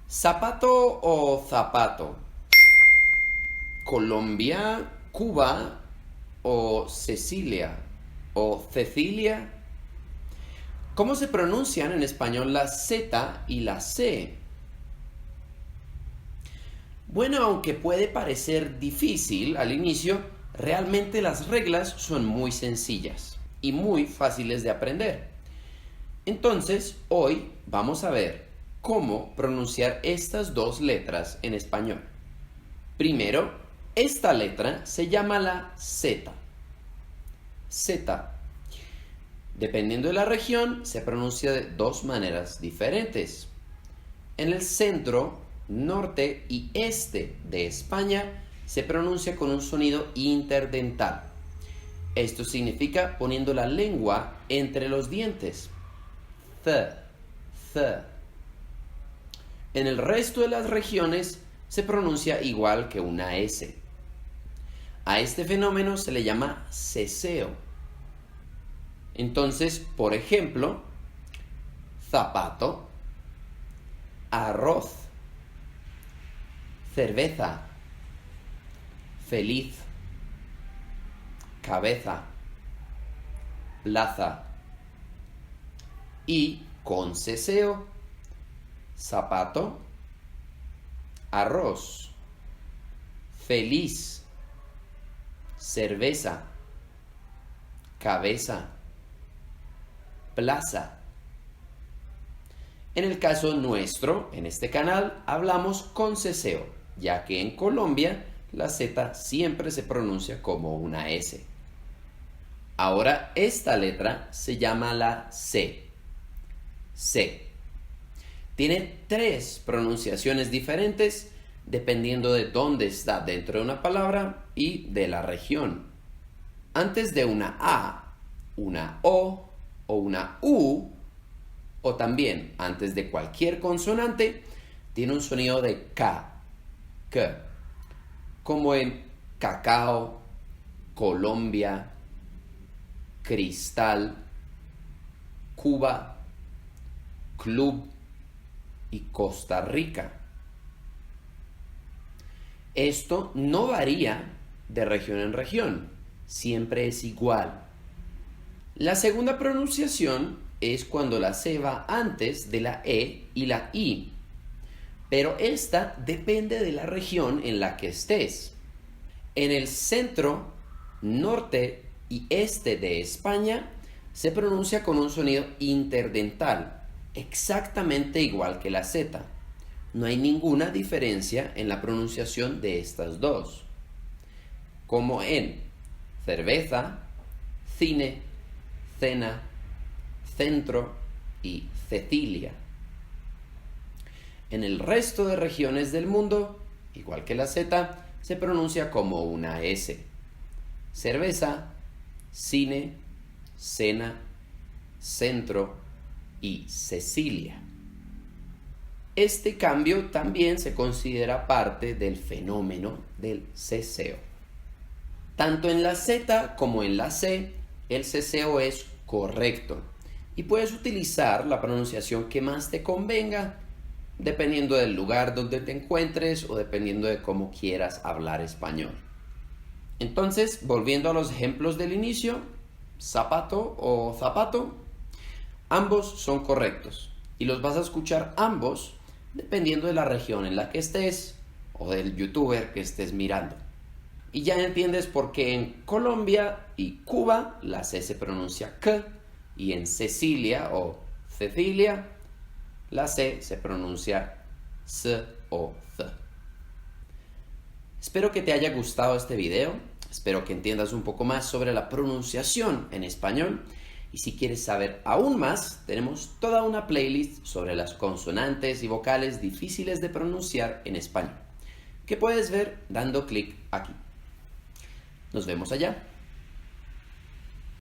¿Zapato o zapato? ¿Colombia, Cuba o Cecilia o Cecilia? ¿Cómo se pronuncian en español la Z y la C? Bueno, aunque puede parecer difícil al inicio, realmente las reglas son muy sencillas y muy fáciles de aprender. Entonces, hoy vamos a ver cómo pronunciar estas dos letras en español. Primero, esta letra se llama la Z. Z. Dependiendo de la región, se pronuncia de dos maneras diferentes. En el centro, norte y este de España se pronuncia con un sonido interdental. Esto significa poniendo la lengua entre los dientes. Th, th. En el resto de las regiones se pronuncia igual que una S. A este fenómeno se le llama ceseo. Entonces, por ejemplo, zapato, arroz, cerveza, feliz, cabeza, plaza. Y con ceseo, zapato, arroz, feliz, cerveza, cabeza, plaza. En el caso nuestro, en este canal, hablamos con ceseo, ya que en Colombia la Z siempre se pronuncia como una S. Ahora esta letra se llama la C. C. Tiene tres pronunciaciones diferentes dependiendo de dónde está dentro de una palabra y de la región. Antes de una A, una O o una U, o también antes de cualquier consonante, tiene un sonido de K, K, como en cacao, Colombia, cristal, Cuba, club y Costa Rica. Esto no varía de región en región, siempre es igual. La segunda pronunciación es cuando la C va antes de la E y la I, pero esta depende de la región en la que estés. En el centro, norte y este de España se pronuncia con un sonido interdental, exactamente igual que la Z. No hay ninguna diferencia en la pronunciación de estas dos, como en cerveza, cine, cena, centro y Cecilia. En el resto de regiones del mundo, igual que la Z, se pronuncia como una S. Cerveza, cine, cena, centro y Cecilia. Este cambio también se considera parte del fenómeno del ceseo. Tanto en la Z como en la C, el ceseo es correcto y puedes utilizar la pronunciación que más te convenga dependiendo del lugar donde te encuentres o dependiendo de cómo quieras hablar español. Entonces, volviendo a los ejemplos del inicio, zapato o zapato, ambos son correctos y los vas a escuchar ambos dependiendo de la región en la que estés o del youtuber que estés mirando. Y ya entiendes por qué en Colombia y Cuba la C se pronuncia K y en Cecilia o Cecilia la C se pronuncia S o Z. Espero que te haya gustado este video, espero que entiendas un poco más sobre la pronunciación en español y si quieres saber aún más, tenemos toda una playlist sobre las consonantes y vocales difíciles de pronunciar en español, que puedes ver dando clic aquí. Nos vemos allá.